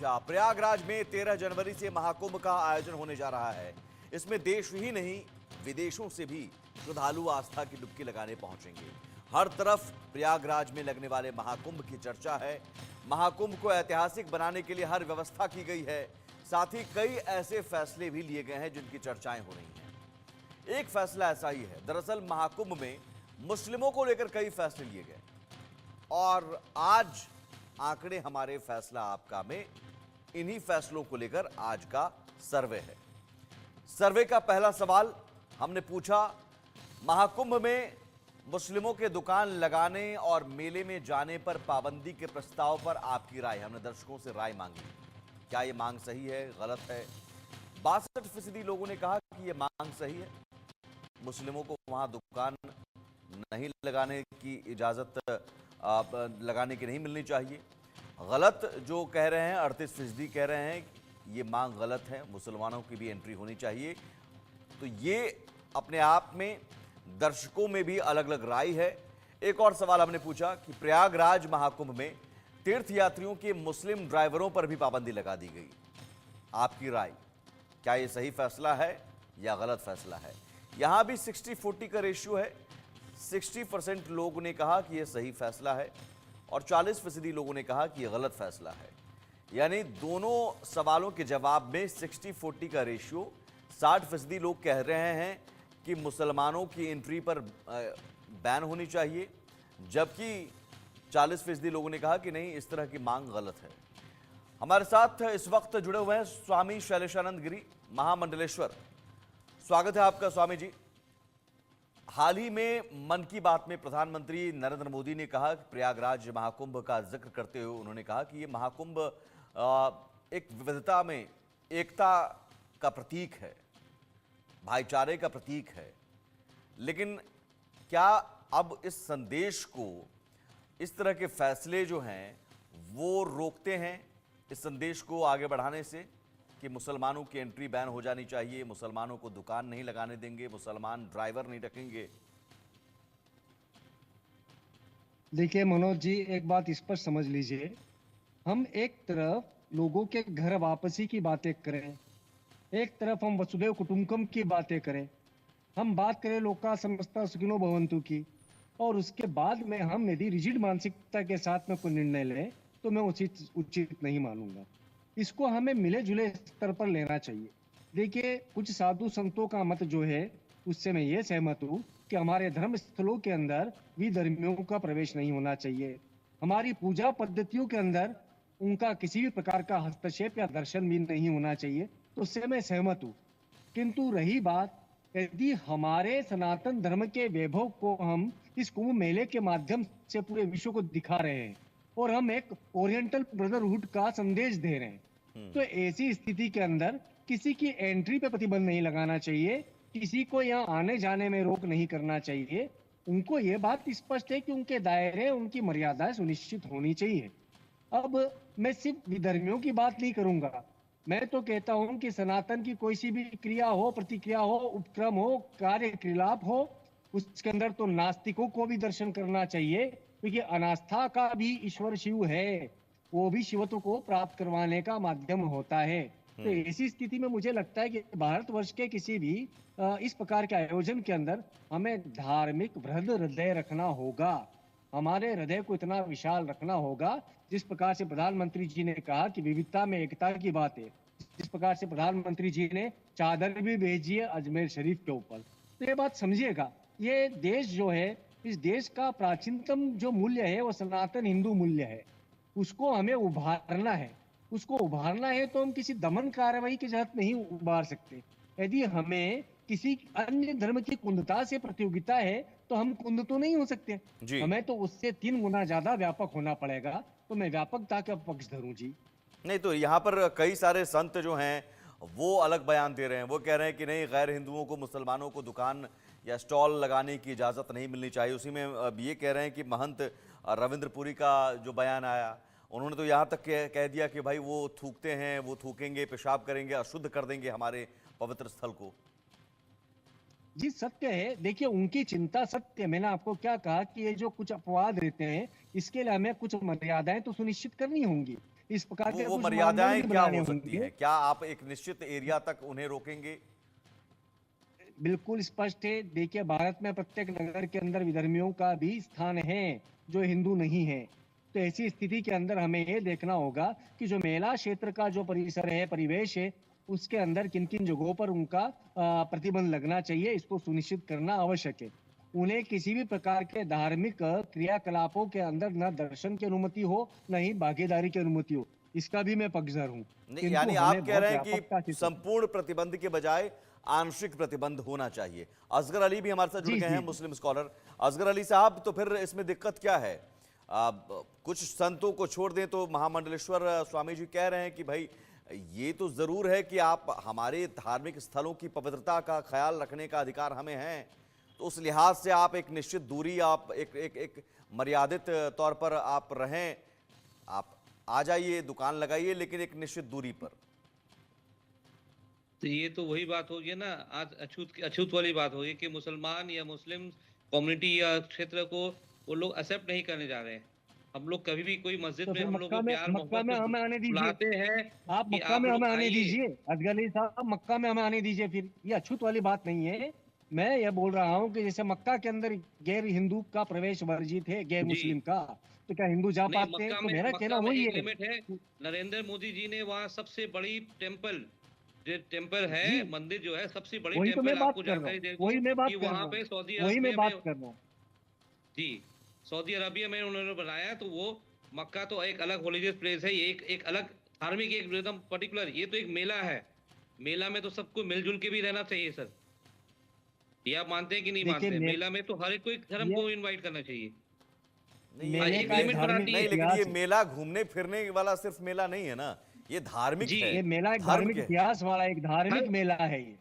प्रयागराज में 13 जनवरी से महाकुंभ का आयोजन होने जा रहा है। इसमें देश ही नहीं विदेशों से भी श्रद्धालु आस्था की डुबकी लगाने पहुंचेंगे। हर तरफ प्रयागराज में लगने वाले महाकुंभ की चर्चा है। महाकुंभ को ऐतिहासिक बनाने के लिए हर व्यवस्था की गई है। साथ ही कई ऐसे फैसले भी लिए गए हैं जिनकी चर्चाएं हो रही हैं। एक फैसला ऐसा ही है। दरअसल महाकुंभ में मुस्लिमों को लेकर कई फैसले लिए गए और आज आंकड़े हमारे फैसला आपका में इन्हीं फैसलों को लेकर आज का सर्वे है। सर्वे का पहला सवाल हमने पूछा, महाकुंभ में मुस्लिमों के दुकान लगाने और मेले में जाने पर पाबंदी के प्रस्ताव पर आपकी राय। हमने दर्शकों से राय मांगी, क्या यह मांग सही है, गलत है। 62% लोगों ने कहा कि यह मांग सही है, मुस्लिमों को वहां दुकान नहीं लगाने की इजाजत लगाने की नहीं मिलनी चाहिए। गलत जो कह रहे हैं 38% कह रहे हैं ये मांग गलत है, मुसलमानों की भी एंट्री होनी चाहिए। तो ये अपने आप में दर्शकों में भी अलग अलग राय है। एक और सवाल हमने पूछा कि प्रयागराज महाकुंभ में तीर्थयात्रियों के मुस्लिम ड्राइवरों पर भी पाबंदी लगा दी गई। आपकी राय, क्या ये सही फैसला है या गलत फैसला है? यहां भी 60-40 का रेशियो है। 60% लोगों ने कहा कि यह सही फैसला है और 40% लोगों ने कहा कि यह गलत फैसला है। यानी दोनों सवालों के जवाब में 60-40 का रेशियो। 60% लोग कह रहे हैं कि मुसलमानों की एंट्री पर बैन होनी चाहिए, जबकि 40% लोगों ने कहा कि नहीं, इस तरह की मांग गलत है। हमारे साथ इस वक्त जुड़े हुए हैं स्वामी शैलेशानंद गिरी, महामंडलेश्वर। स्वागत है आपका स्वामी जी। हाल ही में मन की बात में प्रधानमंत्री नरेंद्र मोदी ने कहा कि प्रयागराज महाकुंभ का जिक्र करते हुए उन्होंने कहा कि ये महाकुंभ एक विविधता में एकता का प्रतीक है, भाईचारे का प्रतीक है। लेकिन क्या अब इस संदेश को, इस तरह के फैसले जो हैं वो रोकते हैं इस संदेश को आगे बढ़ाने से कि मुसलमानों की एंट्री बैन हो जानी चाहिए, मुसलमानों को दुकान नहीं लगाने देंगे, मुसलमान ड्राइवर नहीं रखेंगे? देखिए मनोज जी, एक बात स्पष्ट समझ लीजिए। हम एक तरफ लोगों के घर वापसी की बातें करें, एक तरफ हम वसुधैव कुटुंबकम की बातें करें, हम बात करें लोका समस्ता सुखिनो भवन्तु की, और उसके बाद में हम यदि रिजिड मानसिकता के साथ में कोई निर्णय लें तो मैं उचित नहीं मानूंगा। इसको हमें मिले जुले स्तर पर लेना चाहिए। देखिए, कुछ साधु संतों का मत जो है उससे मैं ये सहमत हूँ कि हमारे धर्म स्थलों के अंदर विधर्मियों का प्रवेश नहीं होना चाहिए। हमारी पूजा पद्धतियों के अंदर उनका किसी भी प्रकार का हस्तक्षेप या दर्शन भी नहीं होना चाहिए, तो उससे मैं सहमत हूँ। किंतु रही बात, यदि हमारे सनातन धर्म के वैभव को हम इस कुंभ मेले के माध्यम से पूरे विश्व को दिखा रहे हैं और हम एक ओरिएंटल ब्रदरहुड का संदेश दे रहे हैं, तो ऐसी स्थिति के अंदर किसी की एंट्री पे प्रतिबंध नहीं लगाना चाहिए, किसी को यहाँ आने जाने में रोक नहीं करना चाहिए। उनको ये बात स्पष्ट है कि उनके दायरे, उनकी मर्यादाएं सुनिश्चित होनी चाहिए। अब मैं सिर्फ विधर्मियों की बात नहीं करूंगा, मैं तो कहता हूं कि सनातन की कोई सी भी क्रिया हो, प्रतिक्रिया हो, उपक्रम हो, कार्यकलाप हो, उसके अंदर तो नास्तिकों को भी दर्शन करना चाहिए, क्योंकि अनास्था का भी ईश्वर शिव है, वो भी शिवत्व को प्राप्त करवाने का माध्यम होता है। तो ऐसी स्थिति में मुझे लगता है कि भारतवर्ष के किसी भी इस प्रकार के आयोजन के अंदर हमें धार्मिक बृहद हृदय रखना होगा। हमारे हृदय को इतना विशाल रखना होगा, जिस प्रकार से प्रधानमंत्री जी ने कहा कि विविधता में एकता की बात है, जिस प्रकार से प्रधानमंत्री जी ने चादर भी भेजी है अजमेर शरीफ के ऊपर, तो ये बात समझिएगा। ये देश जो है, इस देश का प्राचीनतम जो मूल्य है वो सनातन हिंदू मूल्य है, उसको हमें उभारना है। उसको उभारना है तो हम किसी दमन कार्रवाई के तहत नहीं उभार सकते। यदि हमें किसी अन्य धर्म की कुंदता से प्रतियोगिता है तो हम कुंद तो नहीं हो सकते, जी हमें तो उससे 3 गुना ज्यादा व्यापक होना पड़ेगा। तो मैं व्यापकता का पक्ष धरूं जी। नहीं, तो यहाँ पर कई सारे संत जो हैं वो अलग बयान दे रहे हैं। वो कह रहे हैं कि नहीं, गैर हिंदुओं को, मुसलमानों को दुकान या स्टॉल लगाने की इजाज़त नहीं मिलनी चाहिए। उसी में अब ये कह रहे हैं कि महंत रविंद्रपुरी का जो बयान आया, उन्होंने तो यहाँ तक कह दिया कि भाई वो थूकते हैं, वो थूकेंगे, पेशाब करेंगे, अशुद्ध कर देंगे हमारे पवित्र स्थल को। जी सत्य है, देखिए उनकी चिंता सत्य है। मैंने आपको क्या कहा कि ये जो कुछ अपवाद रहते हैं, इसके लिए हमें कुछ मर्यादाएं तो सुनिश्चित करनी होंगी। इस प्रकार के वो कुछ मर्यादाएं मानदंड भी क्या बनाने हो सकती होंगे। हैं? क्या आप एक निश्चित एरिया तक उन्हें रोकेंगे? बिल्कुल स्पष्ट है। देखिए, भारत में प्रत्येक नगर के अंदर विधर्मियों का भी स्थान है जो हिंदू नहीं है। तो ऐसी स्थिति के अंदर हमें ये देखना होगा कि जो मेला क्षेत्र का जो परिसर है, परिवेश है, उसके अंदर किन किन जगहों पर उनका प्रतिबंध लगना चाहिए, इसको सुनिश्चित करना आवश्यक है। उन्हें किसी भी प्रकार के धार्मिक क्रियाकलापों के अंदर न दर्शन की अनुमति हो, न ही भागीदारी की अनुमति हो। इसका भी मैं पक्षधर हूँ। नहीं, किंतु यानी आप हमें कह बहुत रहे हैं व्यापकता कि से संपूर्ण प्रतिबंध के बजाय आंशिक प्रतिबंध होना चाहिए। असगर अली भी हमारे साथ जुड़ जी गए हैं, जी जी। मुस्लिम स्कॉलर। असगर अली साहब, तो फिर इसमें दिक्कत क्या है? कुछ संतों को छोड़ दें तो महामंडलेश्वर स्वामी जी कह रहे हैं कि भाई ये तो जरूर है कि आप हमारे धार्मिक स्थलों की पवित्रता का ख्याल रखने का अधिकार हमें है, तो उस लिहाज से आप एक निश्चित दूरी, आप एक मर्यादित तौर पर आप रहें, आप आ जाइए, दुकान लगाइए, लेकिन एक निश्चित दूरी पर। तो ये तो वही बात होगी ना, आज अछूत अछूत वाली बात होगी कि मुसलमान या मुस्लिम कम्युनिटी या क्षेत्र को वो लोग एक्सेप्ट नहीं करने जा रहे हैं। हम लोग कभी भी कोई मस्जिद तो में फिर हम लोग को प्यार मक्का मोहब्बत में से हमें आने दीजिए। बुलाते हैं आप कि मक्का आप में हमें लोग आने आइए। दीजिए। अजगली साहब, मक्का में हमें आने दीजिए। फिर ये अछूत वाली बात नहीं है। मैं ये बोल रहा हूँ कि जैसे मक्का के अंदर गैर हिंदू का प्रवेश वर्जित है, गैर जी मुस्लिम का, तो क्या हिंदू जा नहीं, पाते हैं? तो मेरा कहना मक्का में वही एक है। लिमिट है। नरेंद्र मोदी जी ने वहाँ सबसे बड़ी टेम्पल, जो टेम्पल है, जी, मंदिर जो है, सबसे बड़ी वही तो मैं टेम्पल, बात आपको कर रहा हूँ, जानकारी दे दूं वही मैं बात कि कर वहाँ रहा हूँ, पे सऊदी वही मैं अरबिया में, बात कर रहा हूँ। जी, सऊदी अरबिया में उन्होंने बनाया, तो वो मक्का तो एक अलग हॉलीडे प्लेस है, ये एक अलग धार्मिक, एक एकदम पर्टिकुलर, ये तो एक मेला है। मेला में तो सबको मिलजुल के भी रहना चाहिए सर। ये आप मानते हैं कि नहीं देखिए, मानते हैं? मेला में तो हर एक कोई धर्म ये को इनवाइट करना चाहिए। नहीं, मेले एक का एक लिमिट बना धार्मिक दी है। नहीं, लेकिन ये इतिहास है। मेला घूमने फिरने वाला सिर्फ मेला नहीं है ना, ये धार्मिक जी, है, ये मेला एक धर्म धार्मिक के। इतिहास वाला एक धार्मिक हर मेला है ये।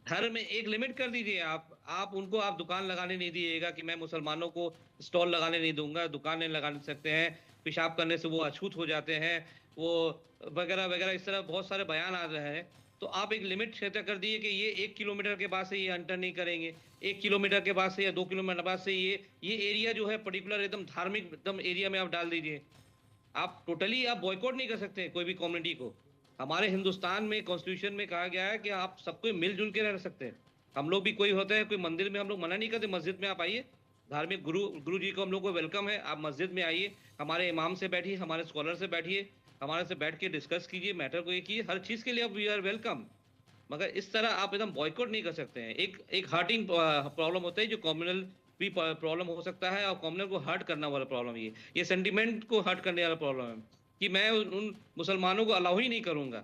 हर में एक लिमिट कर दीजिए। आप उनको आप दुकान लगाने नहीं दिएगा कि मैं मुसलमानों को स्टॉल लगाने नहीं दूंगा, दुकान नहीं लगाने सकते हैं, पेशाब करने से वो अछूत हो जाते हैं, वो वगैरह वगैरह, इस तरह बहुत सारे बयान आ रहे हैं। तो आप एक लिमिट क्षेत्र कर दिए कि ये 1 किलोमीटर के बाद से ये एंटर नहीं करेंगे, 1 किलोमीटर के बाद से या 2 किलोमीटर बाद से ये एरिया जो है पर्टिकुलर एकदम धार्मिक एकदम एरिया में आप डाल दीजिए। आप टोटली आप बॉयकॉट नहीं कर सकते कोई भी कम्युनिटी को। हमारे हिंदुस्तान में कॉन्स्टिट्यूशन में कहा गया है कि आप सबको मिलजुल के रह सकते हैं। हम लोग भी कोई होते हैं, कोई मंदिर में हम लोग मना नहीं करते, मस्जिद में आप आइए, धार्मिक गुरु जी को हम लोग को वेलकम है, आप मस्जिद में आइए, हमारे इमाम से बैठिए, हमारे स्कॉलर से बैठिए, हमारे से बैठ के डिस्कस कीजिए, मैटर को ये कीजिए, हर चीज़ के लिए आप वी आर वेलकम। मगर इस तरह आप एकदम बॉयकॉट नहीं कर सकते हैं। एक एक हर्टिंग प्रॉब्लम होता है जो कम्युनल भी प्रॉब्लम हो सकता है, और कम्युनल को हर्ट करना वाला प्रॉब्लम ये सेंटिमेंट को हर्ट करने वाला प्रॉब्लम है कि मैं उन मुसलमानों को अलाउ ही नहीं करूंगा।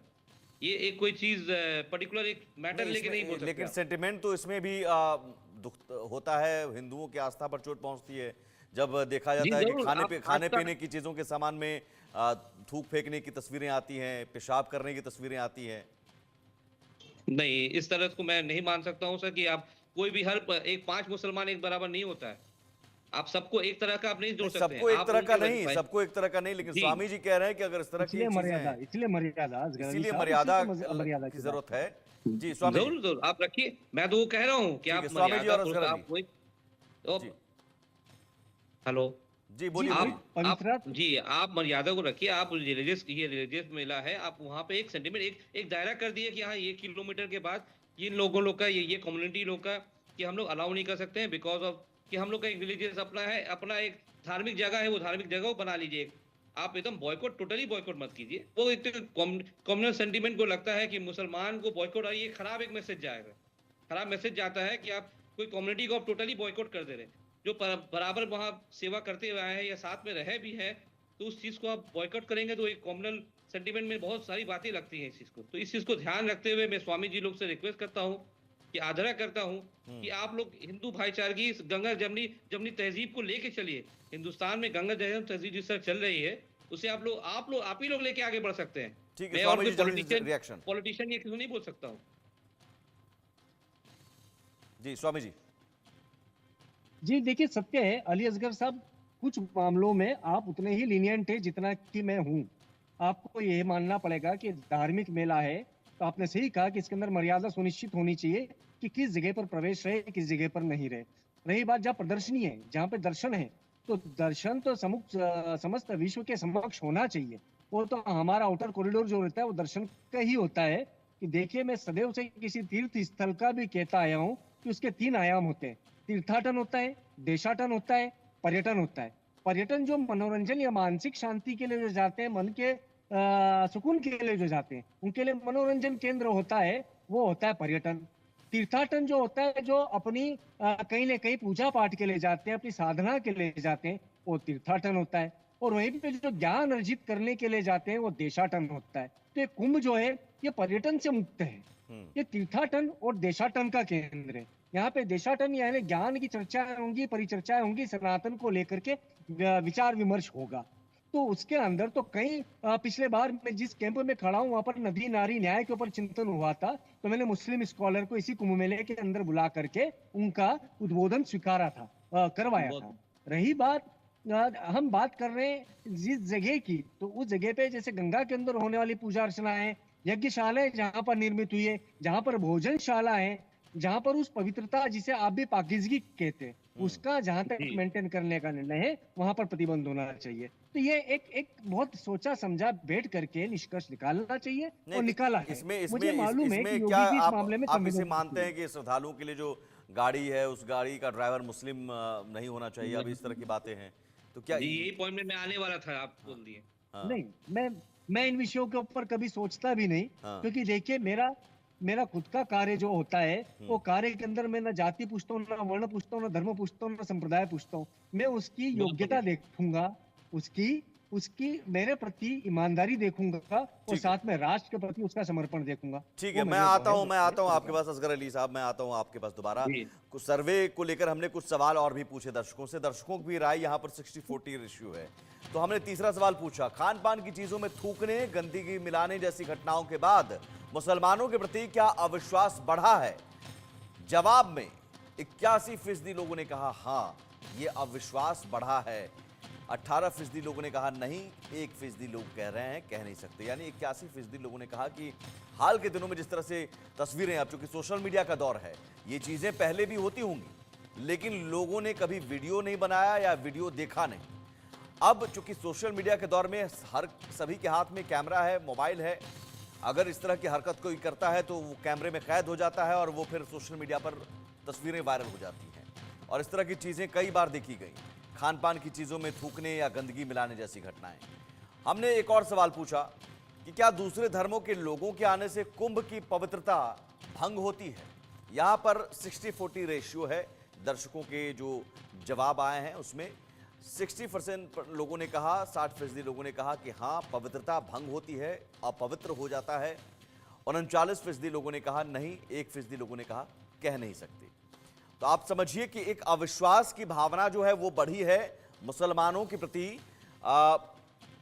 ये एक कोई चीज पर्टिकुलर एक मैटर नहीं, लेके नहीं बोल इसमें सकते लेकिन आप। सेंटिमेंट तो इसमें भी दुख होता है, हिंदुओं की आस्था पर चोट पहुंचती है जब देखा जी जाता है कि जरूर, आप खाने आस्था, पीने की चीज़ों के सामान में थूक फेंकने की तस्वीरें आती हैं, पेशाब करने की तस्वीरें आती हैं। नहीं, इस तरह को मैं नहीं मान सकता हूँ सर कि आप कोई भी हर एक 5 मुसलमान एक बराबर नहीं होता है। आप सबको एक तरह का आप नहीं जोड़ नहीं, सकते हैं। सबको एक आप तरह का उनके नहीं, सबको एक तरह का नहीं, लेकिन जी स्वामी जी कह रहे हैं कि अगर इस तरह की चीजें हैं, इसलिए मर्यादा असगर अली इसीलिए साहब, मर्यादा इसीलिए मर्यादा की की बात जरूरत है। है। जी स्वामी जी। जरूर जरूर आप रखिए, मैं तो वो कह रहा हूँ कि ठीक है, आप स्वामी जी मर्यादा और को असगर अली। आप वही तो, जी हेलो, जी, जी बोलिए वही बोलिए। आप पवित्र। जी आप मर्यादा को रखिए। आप रिलीजियस, ये रिलीजियस मेला है, आप वहाँ पे एक सेंटीमीटर एक दायरा कर दिए कि हाँ, ये किलोमीटर के बाद ये लोग का, ये कम्युनिटी लोग का, कि हम लोग अलाउ नहीं कर सकते हैं बिकॉज ऑफ कि हम लोग का एक रिलीजियस अपना है, अपना एक धार्मिक जगह है, वो धार्मिक जगह को बना लीजिए। आप एकदम बॉयकॉट, टोटली बॉयकॉट मत कीजिए। वो एक कम्युनल सेंटीमेंट को लगता है कि मुसलमान को बॉयकॉट, और ये खराब एक मैसेज जाएगा, खराब मैसेज जाता है कि आप कोई कम्युनिटी को आप टोटली बॉयकॉट कर दे रहे हैं, जो बराबर वहाँ सेवा करते हुए आए हैं या साथ में रहे भी हैं। तो उस चीज़ को आप बॉयकॉट करेंगे तो एक कम्युनल सेंटीमेंट में बहुत सारी बातें लगती हैं इस चीज़ को। तो इस चीज़ को ध्यान रखते हुए मैं स्वामी जी लोग से रिक्वेस्ट करता हूँ, कि आग्रह करता हूँ कि आप लोग हिंदू भाईचारगी इस गंगा जमनी जमनी तहजीब को लेके चलिए। हिंदुस्तान में गंगा जमनी तहजीब जिस तरह चल रही है, उसे आप ही लोग लेके आगे बढ़ सकते हैं। ठीक है मैं और स्वामी कोई जी, जल्दी रिएक्शन। पॉलिटिशियन ये क्यों नहीं बोल सकता हूँ। जी स्वामी जी। जी देखिए, सत्य है अली असगर साहब, कुछ मामलों में आप उतने ही लीनियंट है जितना कि मैं हूँ। आपको यह मानना पड़ेगा कि धार्मिक मेला है, तो आपने सही कहा कि इसके अंदर मर्यादा सुनिश्चित होनी चाहिए कि किस जगह पर प्रवेश रहे, किस जगह पर नहीं रहे। रही बात जहाँ प्रदर्शनी है, जहाँ पे दर्शन है, तो दर्शन तो समस्त विश्व के समक्ष होना चाहिए। वो तो हमारा आउटर कॉरिडोर जो रहता है वो दर्शन का ही होता है। कि देखिए, मैं सदैव से किसी तीर्थ स्थल का भी कहता आया हूँ कि उसके 3 आयाम होते हैं। तीर्थाटन होता है, देशाटन होता है, पर्यटन होता है। पर्यटन जो मनोरंजन या मानसिक शांति के लिए जो जाते हैं, मन के सुकून के लिए जो जाते हैं, उनके लिए मनोरंजन केंद्र होता है, वो होता है पर्यटन। तीर्थाटन जो होता है, जो अपनी कहीं ना कहीं पूजा पाठ के लिए जाते हैं, अपनी साधना के लिए जाते हैं, वो तीर्थाटन होता है। और वहीं पे जो ज्ञान अर्जित करने के लिए जाते हैं, वो देशाटन होता है। तो ये कुंभ जो है, ये पर्यटन से मुक्त है। ये तीर्थाटन और देशाटन का केंद्र है। यहाँ पे देशाटन यानी ज्ञान की चर्चाएं होंगी, परिचर्चाएं होंगी, सनातन को लेकर के विचार विमर्श होगा। तो उसके अंदर तो कई पिछले बार मैं जिस कैंप में खड़ा हूँ, वहां पर नदी नारी न्याय के ऊपर चिंतन हुआ था। तो मैंने मुस्लिम स्कॉलर को इसी कुंभ मेले के अंदर बुला करके उनका उद्बोधन स्वीकारा था, करवाया था। बहुत रही बात, हम बात कर रहे हैं जिस जगह की, तो उस जगह पे जैसे गंगा के अंदर होने वाली पूजा अर्चना है, यज्ञशालाएं जहां पर निर्मित हुई है, जहां पर भोजनशाला है, जहां पर उस पवित्रता जिसे आप भी पाकीज़गी कहते हैं, उसका जहां तक जी। मेंटेन करने का निर्णय है, वहां पर प्रतिबंध होना चाहिए। तो ये एक एक बहुत सोचा समझा बैठ करके निष्कर्ष निकालना चाहिए, और नहीं, निकाला है। इसमें इसमें मुझे मालूम है कि इसमें क्या योगी जी इस आप मामले में आप इसे संवेदनशील मानते हैं। हैं कि श्रद्धालुओं के लिए जो गाड़ी है उस गाड़ी का ड्राइवर मुस्लिम नहीं होना चाहिए, अब इस तरह की बातें हैं, तो क्या जी, यही पॉइंट में मैं आने वाला था, आप हाँ बोल दिए। हाँ नहीं, मैं इन विषयों के ऊपर कभी सोचता भी नहीं, हाँ क्योंकि देखिए, मेरा मेरा खुद का कार्य जो होता है, वो हम्म, कार्य के अंदर मैं ना जाति पूछता हूँ, ना वर्ण पूछता हूँ, ना धर्म पूछता हूँ, ना संप्रदाय पूछता हूँ। मैं उसकी बहुत योग्यता बढ़िया। देखूंगा, उसकी उसकी मेरे प्रति ईमानदारी देखूंगा, और ठीक है। साथ में राष्ट्र के प्रति उसका समर्पण देखूंगा। ठीक है, वो मैंने जो है मैं उसमें आता हूँ आपके करूंगा। पास असगर अली साहब, मैं आता हूँ आपके पास दोबारा। जी। कुछ सर्वे को लेकर हमने कुछ सवाल और भी पूछे दर्शकों से, दर्शकों की भी राय यहाँ पर 60-40 रेशियो है। तो हमने तीसरा सवाल पूछा, खान पान की चीजों में थूकने, गंदगी मिलाने जैसी घटनाओं के बाद मुसलमानों के प्रति क्या अविश्वास बढ़ा है? जवाब में 81% लोगों ने कहा हाँ, ये अविश्वास बढ़ा है। 18% लोगों ने कहा नहीं, 1% लोग कह रहे हैं कह नहीं सकते। यानी 81% लोगों ने कहा कि हाल के दिनों में जिस तरह से तस्वीरें, अब चूंकि सोशल मीडिया का दौर है, ये चीजें पहले भी होती होंगी, लेकिन लोगों ने कभी वीडियो नहीं बनाया या वीडियो देखा नहीं। अब चूंकि सोशल मीडिया के दौर में हर सभी के हाथ में कैमरा है, मोबाइल है, अगर इस तरह की हरकत कोई करता है तो वो कैमरे में कैद हो जाता है और वो फिर सोशल मीडिया पर तस्वीरें वायरल हो जाती हैं। और इस तरह की चीज़ें कई बार देखी गई, खान पान की चीज़ों में थूकने या गंदगी मिलाने जैसी घटनाएं। हमने एक और सवाल पूछा कि क्या दूसरे धर्मों के लोगों के आने से कुंभ की पवित्रता भंग होती है? यहाँ पर 60-40 रेशियो है। दर्शकों के जो जवाब आए हैं उसमें 60% लोगों ने कहा, 60% लोगों ने कहा कि हाँ, पवित्रता भंग होती है, अपवित्र हो जाता है। 39% लोगों ने कहा नहीं, 1% लोगों ने कहा कह नहीं सकते। तो आप समझिए कि एक अविश्वास की भावना जो है वो बढ़ी है मुसलमानों के प्रति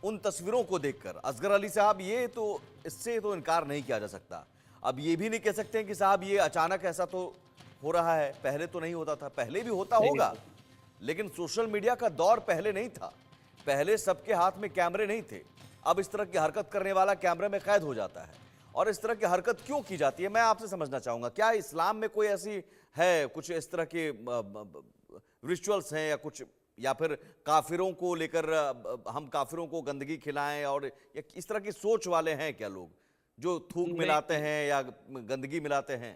उन तस्वीरों को देखकर। असगर अली साहब, ये तो इससे तो इनकार नहीं किया जा सकता। अब ये भी नहीं कह सकते कि साहब ये अचानक ऐसा तो हो रहा है, पहले तो नहीं होता था, पहले भी होता नहीं, होगा, लेकिन सोशल मीडिया का दौर पहले नहीं था, पहले सबके हाथ में कैमरे नहीं थे। अब इस तरह की हरकत करने वाला कैमरे में कैद हो जाता है। और इस तरह की हरकत क्यों की जाती है, मैं आपसे समझना चाहूंगा। क्या इस्लाम में कोई ऐसी है, कुछ इस तरह के रिचुअल्स हैं या कुछ, या फिर काफिरों को लेकर हम काफिरों को गंदगी खिलाएं, और या इस तरह की सोच वाले हैं क्या लोग जो थूक मिलाते नहीं, हैं या गंदगी मिलाते हैं?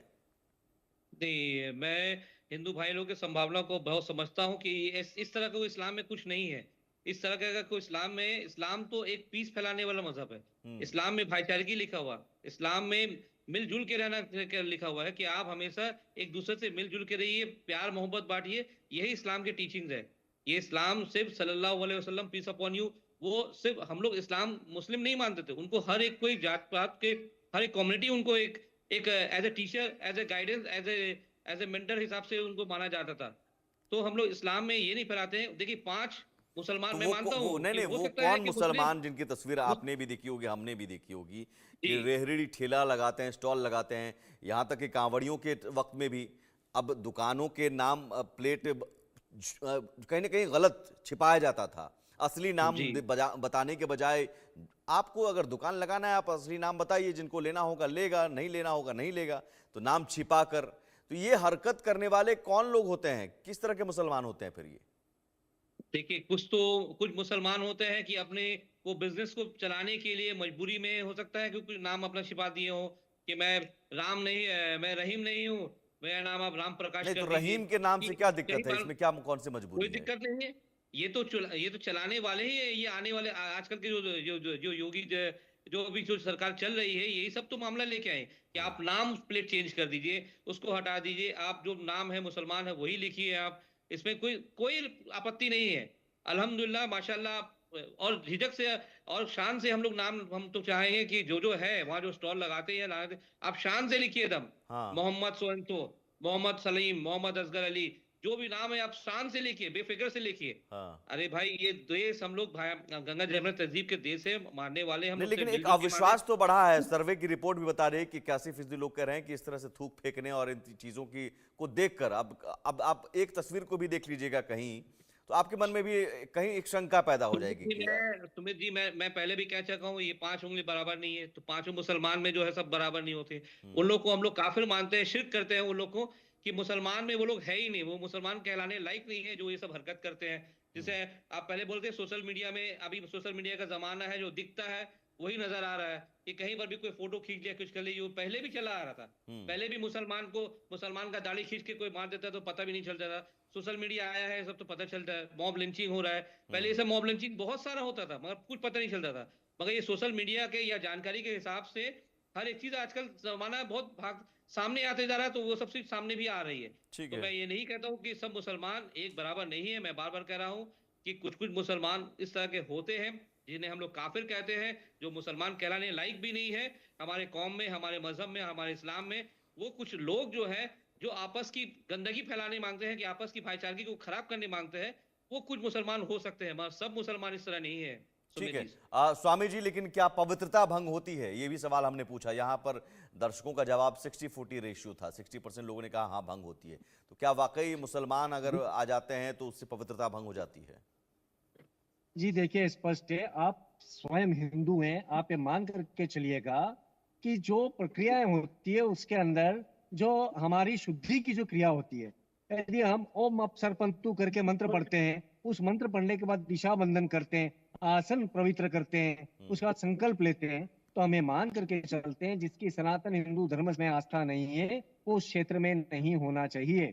नहीं, मैं हिंदू भाई लोगों की संभावना को बहुत समझता हूँ कि इस तरह का कोई इस्लाम में कुछ नहीं है। इस तरह का अगर कोई इस्लाम में, इस्लाम तो एक पीस फैलाने वाला मजहब है। इस्लाम में भाईचारगी लिखा हुआ, इस्लाम में मिलजुल के रहना लिखा हुआ है कि आप हमेशा एक दूसरे से मिलजुल के रहिए, प्यार मोहब्बत बांटिए। यही इस्लाम के टीचिंग्स है। ये इस्लाम सिर्फ सल्लल्लाहु अलैहि वसल्लम पीस अपॉन यू, वो सिर्फ हम लोग इस्लाम मुस्लिम नहीं मानते थे, उनको हर एक कोई जात पात के, हर एक कम्युनिटी उनको एक एक as a teacher, as a guidance, as a mentor हिसाब से उनको माना जाता था। तो हम लोग इस्लाम में ये नहीं फैलाते हैं। देखिए, 5 मुसलमान, तो मैं मानता वो हूँ नहीं कि नहीं, हो वो सकता है कौन कि मुस्लिम मुसलमान जिनकी तस्वीर आपने भी देखी होगी, हमने भी देखी होगी, कि जी, रेहड़ी ठेला लगाते हैं, स्टॉल लगाते हैं, यहाँ तक कि कांवड़ियों के वक्त में भी अब दुकानों के नाम प्लेट कहीं ना कहीं गलत छिपाया जाता था। असली नाम जी, बताने के बजाय, आपको अगर दुकान लगाना है आप असली नाम बताइए, जिनको लेना होगा लेगा, नहीं लेना होगा नहीं लेगा, तो नाम छिपा कर। तो ये हरकत करने वाले कौन लोग होते हैं, किस तरह के मुसलमान होते हैं फिर ये? देखिए, कुछ मुसलमान होते हैं कि अपने वो बिजनेस को चलाने के लिए मजबूरी में हो सकता है क्योंकि नाम अपना छिपा दिए हो कि मैं राम नहीं मैं रहीम नहीं हूँ, मेरा नाम आप राम प्रकाश नहीं, तो कर दीजिए। रहीम के नाम कि से क्या कई दिक्कत है? बार इसमें क्या कौन सी कोई मजबूरी है? दिक्कत नहीं है। ये तो चलाने वाले ही है, ये आने वाले आजकल के जो योगी जो अभी जो सरकार चल रही है, यही सब तो मामला लेके आए कि आप नाम प्लेट चेंज कर दीजिए, उसको हटा दीजिए, आप जो नाम है मुसलमान है वही लिखिए आप। इसमें कोई कोई आपत्ति नहीं है। अल्हम्दुलिल्लाह माशाल्लाह और झिझक से और शान से हम लोग नाम हम तो चाहेंगे कि जो है वहाँ जो स्टॉल लगाते हैं लगाते, आप शान से लिखिए एकदम हाँ। Mohammed so and so, Mohammed Salim, Mohammed Asgar Ali, जो भी नाम है आप शान से लिखिए, बेफिक्र से लिखिए। हाँ। अरे भाई ये देश हम लोग भाई गंगा जमुना तहजीब के देश है, मानने वाले हम नहीं, लोग से लेकिन एक मिलजुल के माने। अविश्वास तो बढ़ा है। सर्वे की रिपोर्ट भी बता रही है कि 81% लोग कह रहे हैं कि इस तरह से थूक फेंकने और इन चीजों की को देखकर अब आप एक तस्वीर को भी देख लीजिएगा कहीं, तो आपके मन में भी कहीं एक शंका पैदा हो जाएगी कि सुमित जी मैं पहले भी कह चुका हूँ, ये 5 उंगली बराबर नहीं है, तो पांचों मुसलमान में जो है सब बराबर नहीं होते। उन लोग को हम लोग काफिर मानते हैं, शिर्क करते हैं उन लोग को कि मुसलमान में वो लोग है ही नहीं, वो मुसलमान कहलाने लायक नहीं है जो ये सब हरकत करते हैं। जैसे आप पहले बोलते हैं सोशल मीडिया में, अभी सोशल मीडिया का जमाना है, जो दिखता है वही नजर आ रहा है कि कहीं पर भी कोई फोटो खींच लिया कुछ कर लिया, पहले भी चला आ रहा था। पहले भी मुसलमान का दाढ़ी खींच के कोई मार देता तो पता भी नहीं चलता था। सोशल मीडिया आया है सब तो पता चलता है, मॉब लिंचिंग हो रहा है। पहले ये सब मॉब लिंचिंग बहुत सारा होता था मगर कुछ पता नहीं चलता था, मगर ये सोशल मीडिया के या जानकारी के हिसाब से हर एक चीज आजकल जमाना बहुत भाग सामने आते जा रहा है, तो वो सबसे सामने भी आ रही है। ठीक तो है। मैं ये नहीं कहता हूँ कि सब मुसलमान एक बराबर नहीं है, मैं बार बार कह रहा हूँ कि कुछ कुछ मुसलमान इस तरह के होते हैं जिन्हें हम लोग काफिर कहते हैं, जो मुसलमान कहलाने लायक भी नहीं है हमारे कौम में, हमारे मजहब में, हमारे इस्लाम में। वो कुछ लोग जो है जो आपस की गंदगी फैलाने मांगते हैं, कि आपस की भाईचारगी को खराब करने मांगते हैं, वो कुछ मुसलमान हो सकते हैं, मगर सब मुसलमान इस तरह नहीं है। ठीक सुमित है। जी। स्वामी जी, लेकिन क्या पवित्रता भंग होती है? ये भी सवाल हमने पूछा। यहाँ पर दर्शकों का जवाब 60-40 रेशियो था। 60% लोगों ने कहा हाँ भंग होती है। तो क्या वाकई मुसलमान अगर आ जाते हैं तो उससे पवित्रता भंग हो जाती है? जी देखिए, स्पष्ट है, आप स्वयं हिंदू हैं, आप ये मान करके चलिएगा कि जो प्रक्रियाएं होती है उसके अंदर जो हमारी शुद्धि की जो क्रिया होती है, यदि हम ओम अपसर्पंतु करके मंत्र पढ़ते हैं, उस मंत्र पढ़ने के बाद दिशा बंधन करते हैं, आसन पवित्र करते हैं, उसके बाद संकल्प लेते हैं, तो हमें मान करके चलते हैं जिसकी सनातन हिंदू धर्म में आस्था नहीं है वो उस क्षेत्र में नहीं होना चाहिए।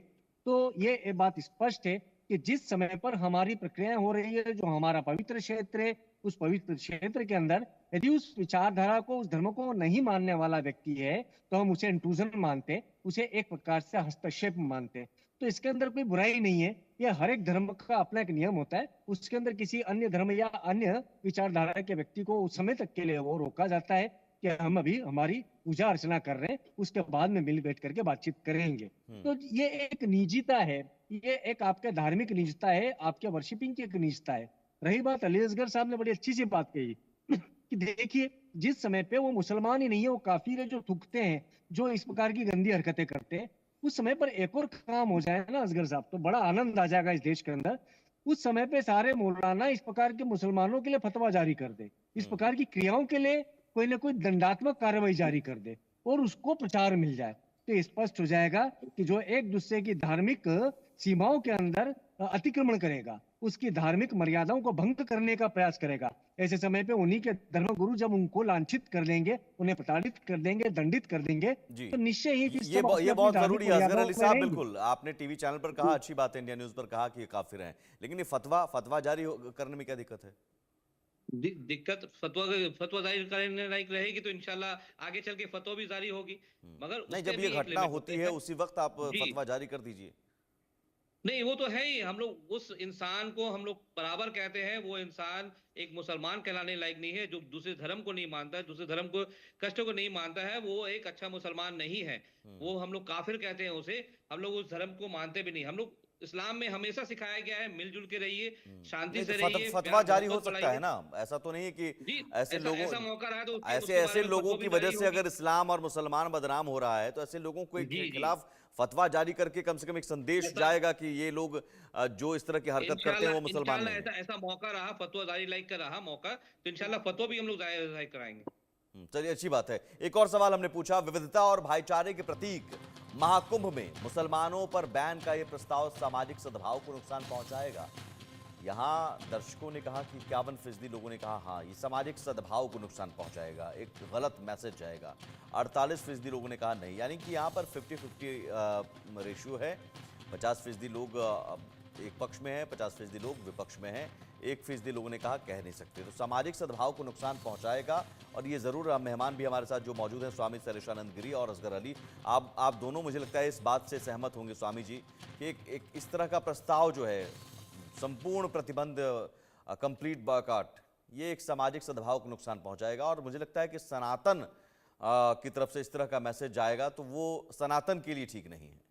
तो ये बात स्पष्ट है कि जिस समय पर हमारी प्रक्रियाएं हो रही है, जो हमारा पवित्र क्षेत्र है, उस पवित्र क्षेत्र के अंदर यदि उस विचारधारा को, उस धर्म को नहीं मानने वाला व्यक्ति है, तो हम उसे इंट्रूजन मानते हैं, उसे एक प्रकार से हस्तक्षेप मानते हैं। तो इसके अंदर कोई बुराई नहीं है। यह हर एक धर्म का अपना एक नियम होता है, उसके अंदर किसी अन्य धर्म या अन्य विचारधारा के व्यक्ति को उस समय तक के लिए वो रोका जाता है कि हम अभी हमारी पूजा अर्चना कर रहे हैं, उसके बाद में मिल बैठ करके बातचीत करेंगे। तो ये एक निजता है, ये एक आपके धार्मिक निजता है, आपके वर्शिपिंग की एक निजता है। रही बात, अली असगर साहब ने बड़ी अच्छी सी बात कही कि देखिए, जिस समय पे वो मुसलमान ही नहीं है, वो काफिर है जो थूकते हैं, जो इस प्रकार की गंदी हरकतें करते हैं, उस समय पर एक और काम हो जाए ना असगर साहब, तो बड़ा आनंद आ जाएगा इस देश के अंदर। उस समय पे सारे मौलाना इस प्रकार के मुसलमानों के लिए फतवा जारी कर दे, इस प्रकार की क्रियाओं के लिए कोई ना कोई दंडात्मक कार्रवाई जारी कर दे और उसको प्रचार मिल जाए, तो स्पष्ट हो जाएगा कि जो एक दूसरे की धार्मिक सीमाओं के अंदर अतिक्रमण करेगा, उसकी धार्मिक मर्यादाओं को भंग करने का प्रयास करेगा, ऐसे समय पे उन्हीं के धर्मगुरु जब उनको लांछित कर देंगे, उन्हें प्रताड़ित कर देंगे, दंडित कर देंगे, तो निश्चय ही फिर सब ये बहुत जरूरी है असगर अली साहब। रहेंगे। बिल्कुल, आपने टीवी चैनल पर कहा, अच्छी बात है, इंडिया न्यूज पर कहा कि ये काफिर हैं, लेकिन ये फतवा जारी करने में क्या दिक्कत है? दिक्कत फतवा जारी करने लायक रहेगी तो इंशाल्लाह आगे चल के फतवा भी जारी होगी, मगर नहीं, उससे जब भी ये एक घटना लिमिट होती होता है उसी वक्त आप जी। फतवा जारी कर दीजिए। नहीं वो तो है ही, हम लोग उस इंसान को हम लोग बराबर कहते हैं, वो इंसान एक मुसलमान कहलाने लायक नहीं है, जो दूसरे धर्म को नहीं मानता है, दूसरे धर्म को कष्टों को नहीं मानता है, वो एक अच्छा मुसलमान नहीं है। वो हम लोग काफिर कहते हैं उसे, हम लोग उस धर्म को मानते भी नहीं। हम लोग इस्लाम में हमेशा सिखाया गया है मिलजुल के रहिए, शांति नहीं, से तो रहिए, फतवा जारी हो मोहब्बत सकता बढ़ाइए। है ना, ऐसा तो नहीं है कि जी, ऐसे ऐसा लोगों ऐसा मौका रहा तो ऐसे उसके बारे ऐसे में लोगों फतवा की भी वजह जारी से होगी। अगर इस्लाम और मुसलमान बदनाम हो रहा है तो ऐसे लोगों को जी, जी। खिलाफ फतवा जारी करके कम से कम एक संदेश ऐसा जाएगा कि ये लोग जो इस तरह की हरकत करते हैं वो मुसलमान इंशाल्लाह नहीं ऐसा है। ऐसा मौका रहा, फतवा जारी लाइक का रहा मौका, तो इंशाल्लाह फतवा भी हम लोग जारी कराएंगे। चलिए, अच्छी बात है। एक और सवाल हमने पूछा, विविधता और भाईचारे के प्रतीक महाकुंभ में मुसलमानों पर बैन का ये प्रस्ताव सामाजिक सद्भाव को नुकसान पहुंचाएगा? यहाँ दर्शकों ने कहा कि 51% लोगों ने कहा हाँ ये सामाजिक सद्भाव को नुकसान पहुंचाएगा, एक गलत मैसेज जाएगा। 48% लोगों ने कहा नहीं, यानी कि यहाँ पर 50-50 रेशियो है। 50% लोग एक पक्ष में है, 50% लोग विपक्ष में हैं, 1% लोगों ने कहा कह नहीं सकते। तो सामाजिक सद्भाव को नुकसान पहुंचाएगा। और ये जरूर मेहमान भी हमारे साथ जो मौजूद हैं, स्वामी शैलेशानंद गिरी और असगर अली, आप दोनों मुझे लगता है इस बात से सहमत होंगे स्वामी जी कि एक इस तरह का प्रस्ताव जो है, संपूर्ण प्रतिबंध, कंप्लीट बॉयकॉट, ये एक सामाजिक सद्भाव को नुकसान पहुंचाएगा। और मुझे लगता है कि सनातन की तरफ से इस तरह का मैसेज जाएगा तो वो सनातन के लिए ठीक नहीं है।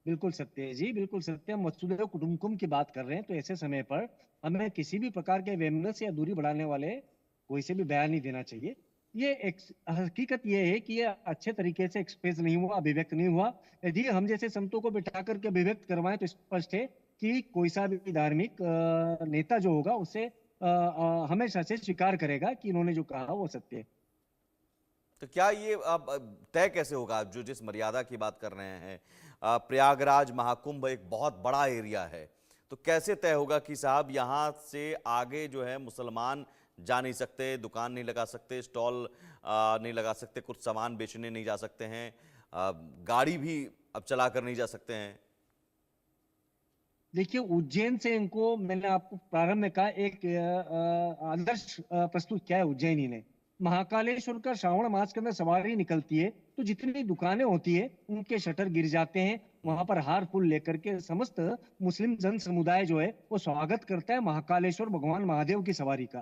बिल्कुल सत्य है जी, बिल्कुल सत्य। हम वसुधैव कुटुंबकम की बात कर रहे हैं, तो ऐसे समय पर हमें किसी भी प्रकार के वेमनस या दूरी बढ़ाने वाले कोई से भी बयान नहीं देना चाहिए। ये हकीकत ये है कि ये अच्छे तरीके से एक्सप्रेस नहीं हुआ, अभिव्यक्त नहीं हुआ। यदि हम जैसे संतों को बिठा करके अभिव्यक्त करवाएं तो स्पष्ट है कि कोई सा भी धार्मिक नेता जो होगा उसे हमेशा से स्वीकार करेगा कि इन्होंने जो कहा वो सत्य है। तो क्या ये अब तय कैसे होगा, जो जिस मर्यादा की बात कर रहे हैं, प्रयागराज महाकुंभ एक बहुत बड़ा एरिया है, तो कैसे तय होगा कि साहब यहाँ से आगे जो है मुसलमान जा नहीं सकते, दुकान नहीं लगा सकते, स्टॉल नहीं लगा सकते, कुछ सामान बेचने नहीं जा सकते हैं, गाड़ी भी अब चला कर नहीं जा सकते हैं? देखिए, उज्जैन से इनको, मैंने आपको प्रारंभ में कहा, एक आदर्श प्रस्तुत किया है उज्जैनी ने। महाकालेश्वर का श्रावण मास के अंदर सवारी निकलती है तो जितनी दुकानें होती है उनके शटर गिर जाते हैं। वहां पर हार फूल लेकर के समस्त मुस्लिम जन समुदाय जो है वो स्वागत करता है महाकालेश्वर भगवान महादेव की सवारी का।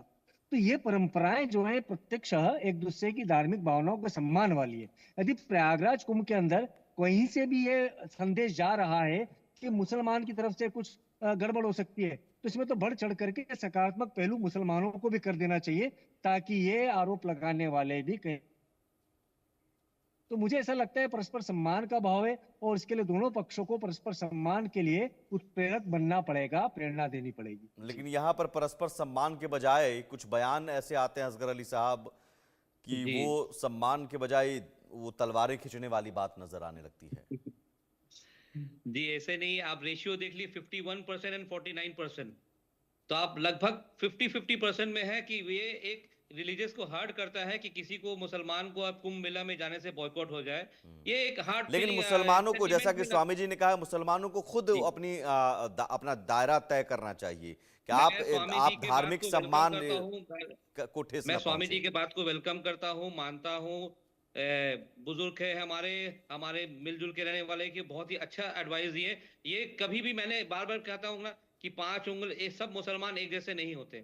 तो ये परंपराएं जो है प्रत्यक्ष एक दूसरे की धार्मिक भावनाओं के सम्मान वाली है। यदि प्रयागराज कुंभ के अंदर कहीं से भी ये संदेश जा रहा है कि मुसलमान की तरफ से कुछ गड़बड़ हो सकती है, तो इसमें तो बढ़ चढ़ करके सकारात्मक पहलू मुसलमानों को भी कर देना चाहिए, ताकि ये आरोप लगाने वाले भी कहें। तो मुझे ऐसा लगता है परस्पर सम्मान का भाव है और इसके लिए दोनों पक्षों को परस्पर सम्मान के लिए उत्प्रेरक बनना पड़ेगा, प्रेरणा देनी पड़ेगी। लेकिन यहाँ पर परस्पर सम्मान के बजाय कुछ बयान ऐसे आते हैं असगर अली साहब कि वो सम्मान के बजाय वो तलवारें खींचने वाली बात नजर आने लगती है। जी ऐसे नहीं, आप रेशियो देख लिए 51% एंड 49%, तो आप लगभग 50-50% में है कि ये एक रिलीजियस को हर्ट करता है कि किसी को, मुसलमान को अब कुंभ मेला में जाने से बॉयकॉट हो जाए। ये एक हार्ट, लेकिन मुसलमानों को, जैसा कि स्वामी जी ने कहा, मुसलमानों को खुद अपना दायरा तय करना चाहिए कि आप धार्मिक सम्मान को ठेस मैं न स्वामी जी पहुंचे। के बात को वेलकम करता हूँ, मानता हूँ। बुजुर्ग है हमारे मिलजुल के रहने वाले की बहुत ही अच्छा एडवाइस दिए। ये कभी भी मैंने बार बार कहता हूँ ना कि 5 उंगल, ये सब मुसलमान एक जैसे नहीं होते,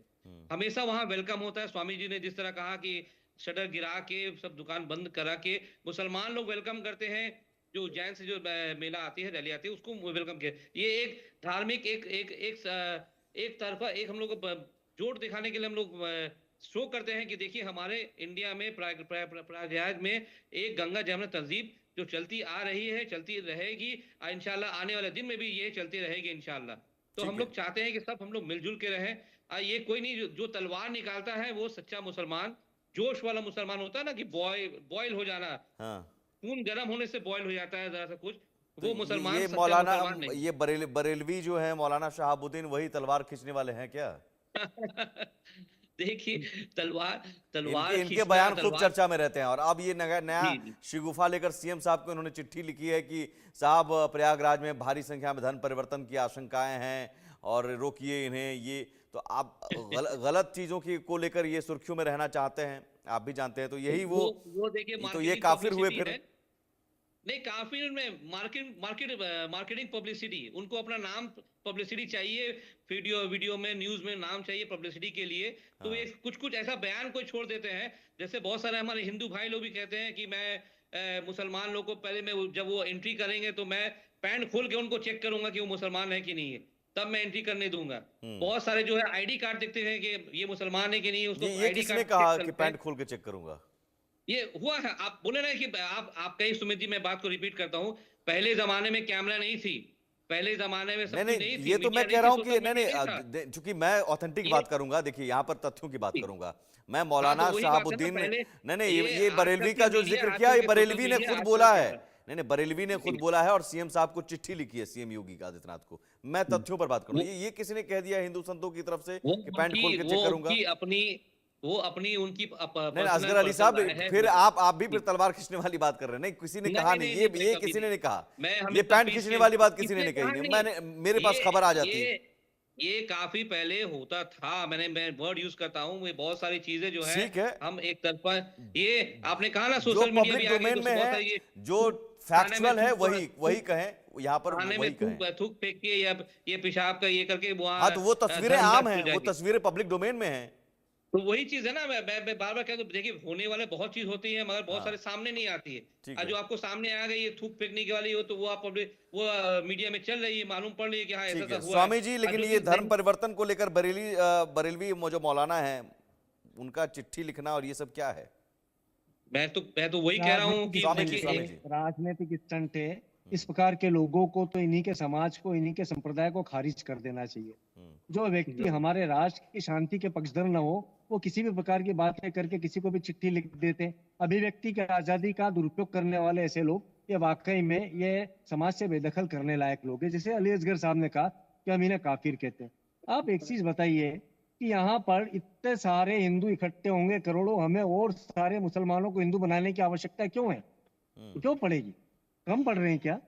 हमेशा वहां वेलकम होता है। स्वामी जी ने जिस तरह कहा कि शटर गिरा के सब दुकान बंद करा के मुसलमान लोग वेलकम करते हैं, जो उज्जैन से जो मेला आती है, रैली आती है, उसको वेलकम किया। ये एक धार्मिक एक तरफा एक हम लोग जोड़ दिखाने के लिए हम लोग शो करते हैं कि देखिए हमारे इंडिया में प्रयागराज में एक गंगा जमुना तहजीब जो चलती आ रही है, चलती रहेगी, इंशाल्लाह आने वाले दिन में भी ये चलती रहेगी इंशाल्लाह। तो हम लोग चाहते हैं कि सब हम लोग मिलजुल के रहें। ये कोई नहीं जो तलवार निकालता है वो सच्चा मुसलमान, जोश वाला मुसलमान होता है ना, कि बॉयल हो जाना, खून गर्म होने से बॉयल हो जाता है जरा सा कुछ, वो मुसलमान ये सच्चा मौलाना, मुसलमान नहीं। ये बरेलवी जो है मौलाना शहाबुद्दीन, वही तलवार खींचने वाले हैं क्या? देखिए तलवार इनके खींचना, बयान खूब चर्चा में रहते हैं। और अब ये नया जी। शिगुफा लेकर सीएम साहब को इन्होंने चिट्ठी लिखी है कि साहब प्रयागराज में भारी संख्या में धन परिवर्तन की आशंकाएं हैं और रोकिए इन्हें। ये तो आप गलत चीजों की को लेकर ये सुर्खियों में रहना चाहते हैं, आप भी जानते हैं। तो यही वो देखिए, तो ये काफिर हुए फिर? नहीं, काफिर में मार्केटिंग पब्लिसिटी, उनको अपना नाम पब्लिसिटी चाहिए, वीडियो में, न्यूज में नाम चाहिए पब्लिसिटी के लिए। तो ये कुछ ऐसा बयान कोई छोड़ देते हैं, जैसे बहुत सारे हमारे हिंदू भाई लोग भी कहते हैं कि मैं मुसलमान लोग को पहले, मैं जब वो एंट्री करेंगे तो मैं पैंट खोल के उनको चेक करूंगा कि वो मुसलमान है कि नहीं है, तब मैं एंट्री करने दूंगा। बहुत सारे जो है आईडी कार्ड देखते हैं कि ये मुसलमान है कि नहीं, उसको ये किसने कहा कि पैंट खोल के चेक करूंगा? ये हुआ है, आप बोले ना कि आप कहीं, सुमित जी मैं बात को रिपीट करता हूँ, पहले जमाने में कैमरा नहीं थी, पहले जमाने में सब नहीं थी, ये तो मैं कह रहा हूँ कि नहीं, चूंकि मैं ऑथेंटिक बात करूंगा, देखिए यहाँ पर तथ्यों की बात करूंगा मैं। मौलाना शहाबुद्दीन, नहीं, ये बरेलवी का जो जिक्र किया, ये बरेलवी ने खुद बोला है, नहीं नहीं, बरेलवी ने खुद बोला है और सीएम साहब को चिट्ठी लिखी है, सीएम योगी आदित्यनाथ को। मैं तथ्यों पर बात करूं, ये किसी ने कह दिया हिंदू संतों की तरफ से कि पैंट खोल के चेक करूंगा? वो अपनी उनकी नहीं असगर अली साहब, फिर आप भी फिर तलवार खींचने वाली बात कर रहे हैं। नहीं, किसी ने कहा नहीं, ये किसी ने नहीं कहा, ये पैंट खींचने वाली बात किसी ने नहीं कही। मैंने, मेरे पास खबर आ जाती है। ये काफी पहले होता था। मैं वर्ड यूज करता हूँ, ये बहुत सारी चीजें जो है ठीक है, हम एक तरफा, ये आपने कहा ना जो सोशल मीडिया पब्लिक भी डोमेन में है, ये जो फैक्चुअल है वही कहें, यहाँ पर खाने वही में कहें। थूक फेंक के या ये पेशाब का ये करके वहाँ हाँ, तो वो तस्वीरें आम हैं, वो तस्वीरें पब्लिक डोमेन में हैं। तो वही चीज है ना, मैं बार बार कहता हूँ, देखिए होने वाले बहुत चीज होती है मगर बहुत सारे सामने नहीं आती है। जो आपको सामने आ गई ये थूक फेंकने की वाली हो, तो वो आप वो मीडिया में चल रही है, मालूम पड़ रही है कि हाँ ऐसा हुआ स्वामी जी, लेकिन ये धर्म परिवर्तन को लेकर बरेलवी जो मौलाना है उनका चिट्ठी लिखना और ये सब क्या है? मैं तो वही कह रहा हूँ कि राजनीतिक स्टंट है। इस प्रकार के लोगों को तो इन्हीं के समाज को, इन्हीं के संप्रदाय को खारिज कर देना चाहिए। जो व्यक्ति हमारे राष्ट्र की शांति के पक्षधर न हो, वो किसी भी प्रकार की बातें करके किसी को भी चिट्ठी लिख देते। अभिव्यक्ति की आजादी का दुरुपयोग करने वाले ऐसे लोग, ये वाकई में ये समाज से बेदखल करने लायक लोग हैं। जैसे अली असगर साहब ने कहा कि हम इन्हें काफिर कहते हैं। आप एक चीज बताइए कि यहाँ पर इतने सारे हिंदू इकट्ठे होंगे करोड़ों, हमें और सारे मुसलमानों को हिंदू बनाने की आवश्यकता क्यों है? क्यों पड़ेगी? कम पड़ रहे हैं क्या?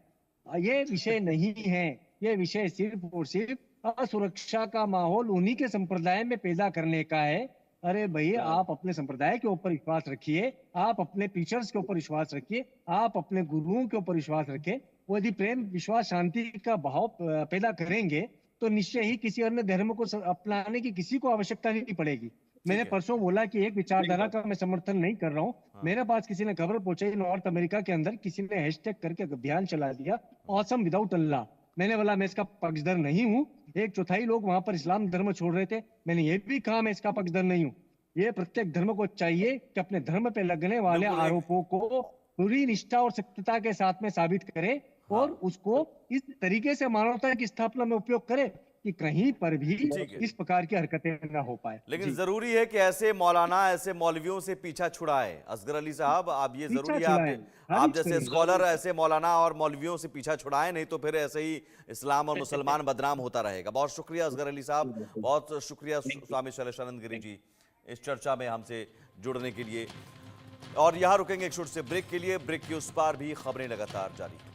ये विषय नहीं है। ये विषय सिर्फ और सिर्फ असुरक्षा का माहौल उन्हीं के संप्रदाय में पैदा करने का है। अरे भाई, आप अपने संप्रदाय के ऊपर विश्वास रखिए, आप अपने टीचर्स के ऊपर विश्वास रखिए, आप अपने गुरुओं के ऊपर विश्वास रखें। वो यदि प्रेम, विश्वास, शांति का भाव पैदा करेंगे तो निश्चय ही किसी अन्य धर्म को अपनाने की किसी को आवश्यकता नहीं पड़ेगी। मैंने परसों बोला कि एक विचारधारा का मैं समर्थन नहीं कर रहा हूँ। मेरे पास किसी ने खबर पहुंचाई, नॉर्थ अमेरिका के अंदर किसी ने हैशटैग करके अभियान चला दिया, ऑसम विदाउट अल्लाह। मैंने बोला मैं इसका पक्षधर नहीं हूँ। 1/4 लोग वहां पर इस्लाम धर्म छोड़ रहे थे। मैंने ये भी कहा मैं इसका पक्षधर नहीं हूँ। ये प्रत्येक धर्म को चाहिए कि अपने धर्म पे लगने वाले आरोपों को पूरी निष्ठा और सत्यता के साथ में साबित करे और उसको इस तरीके से मानवता की स्थापना में उपयोग करे कि कहीं पर भी इस प्रकार की हरकतें ना हो पाए। लेकिन जरूरी है कि ऐसे मौलाना, ऐसे मौलवियों से पीछा छुड़ाए। असगर अली साहब, आप ये जरूरी है, आप जैसे स्कॉलर ऐसे मौलाना और मौलवियों से पीछा छुड़ाए, नहीं तो फिर ऐसे ही इस्लाम और मुसलमान बदनाम होता रहेगा। बहुत शुक्रिया असगर अली साहब, बहुत शुक्रिया स्वामी शैलेशानंद गिरी जी इस चर्चा में हमसे जुड़ने के लिए। और यहाँ रुकेंगे एक छोटे से ब्रेक के लिए। ब्रेक के उस पार भी खबरें लगातार जारी।